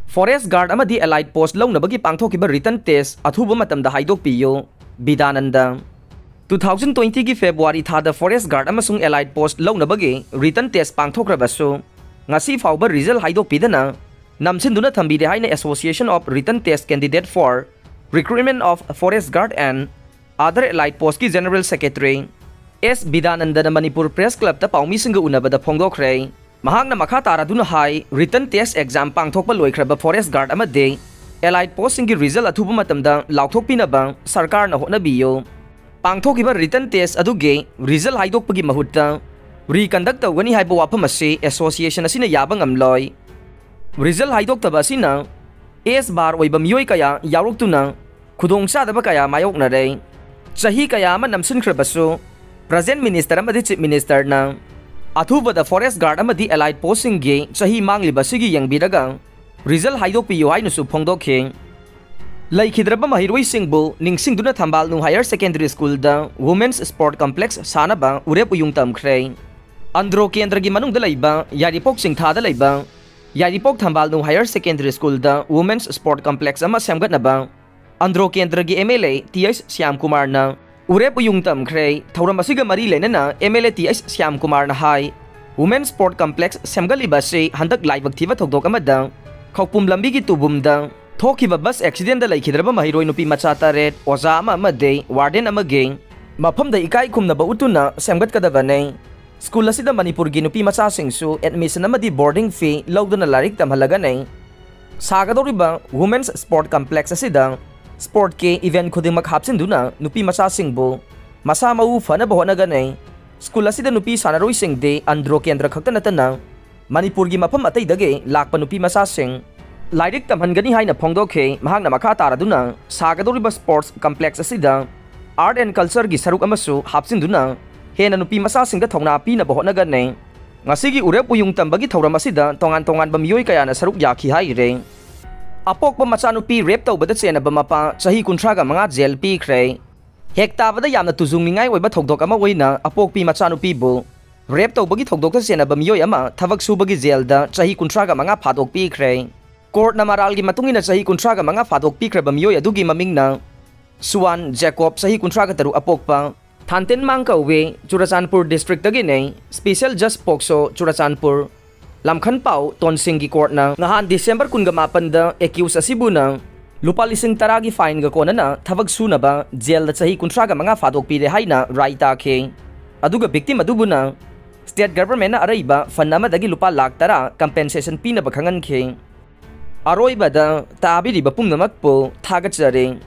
Forest Guard Amadi Allied Post Lounabagi Pangthokhiba written test Athuba Matamda Haidokpiyu Bidananda 2020 gi February thada Forest Guard amasung Allied Post Lounabagi written test Pangthokrabasu ngasi fauba result haidokpidana namsinduna thambide haina Association of Written Test Candidate for Recruitment of Forest Guard and other Allied Post ki General Secretary S Bidananda na Manipur Press Club ta paumi singa unabada phongdokre mahang na makha taraduna hai written test exam pangthokpa loikraba Forest Guard amade Allied Post singi result athuba matamda lauthokpinaba sarkar na honabiyo Pangthokhiba written test aduge result haidokpagi mahutta reconduct tawani haiba wafam ase association asina yaba ngamloi result haidoktaba asina S bar oiba miyoi kaya yaroktuna khudongchadaba kaya mayoknare chahi kaya ama namsinkhrabasu present minister amadi chief minister na Athuba the Forest Guard amadi Allied Posting ge chahi mangliba sigi yangbiraga result haidokpiyu hainu phongdokhe laikhidraba mahiroi singbu ningsingduna thambal nu higher secondary school da women's sport complex sanaba urep uyung tamkhre andro kendra gi manung da laiba yaripok singtha da laiba yaripok thambal nu higher secondary school da women's sport complex ama samgatnaba andro kendra gi MLA TS Syam Kumar na urep uyung tamkhre thauram asiga mari lenana MLA TS Syam Kumar na hai women's sport complex samgaliba se handak laibak thiba thokdok amada khopum lambi gi tubumda Thokhiba bus accident da laikhidraba mahiroi nupi macha taret oza ama amade warden amage mafamda ikai khumnaba utuna samgatkadabane school asida Manipur gi nupi macha singsu admission amadi boarding fee lawduna larik tamhalaga nei sagadoriba women's sport complex asida sport ke event khudingmak hapsinduna nupi macha singbu masa mau fanaba honaga nei school asida nupi sanaroi singde andro kendra khakta natana Manipur gi mafam atai dage lakpa nupi macha sing Lairik tamhangani haina phongdokhe mahakna makha taraduna sagadoriba sports complex asida art and culture gi saruk amasu hapsinduna hena nupi masa singda thongna pina bohnaga nei ngasigi urep uyung tambagi thoram asida tongan tongan bamiyoi kayana saruk yakhi haire apokpa macha nupi rape tawbada chena bamapa chahi 35 jail pi khre hekta bada yamna tujungningai oiba thokdok ama oina apokpi macha nupi bu rape tawbagi thokdok chena bamiyoi ama thavak subagi jail da chahi 35 phadok pi khre Court na maralgi matungina chahi 35 phadok pikraba miyoi adugi mamingna Suwan Jacob chahi 32 apokpa Thanten Mangkawe Churachandpur district dagi nei Special Just Pokso Churachandpur Lamkhan Pau Tonsing gi court na ngahan December 18 da accused asibuna lupa lising taragi fine ga kona na thavag sunaba jail da chahi 35 phadok pire haina raita khe aduga victim adubuna state government na araiba fanama dagi lupa lakh tara compensation pina bakhangan khe Aroibada tabiriba pumnamakpo thagachare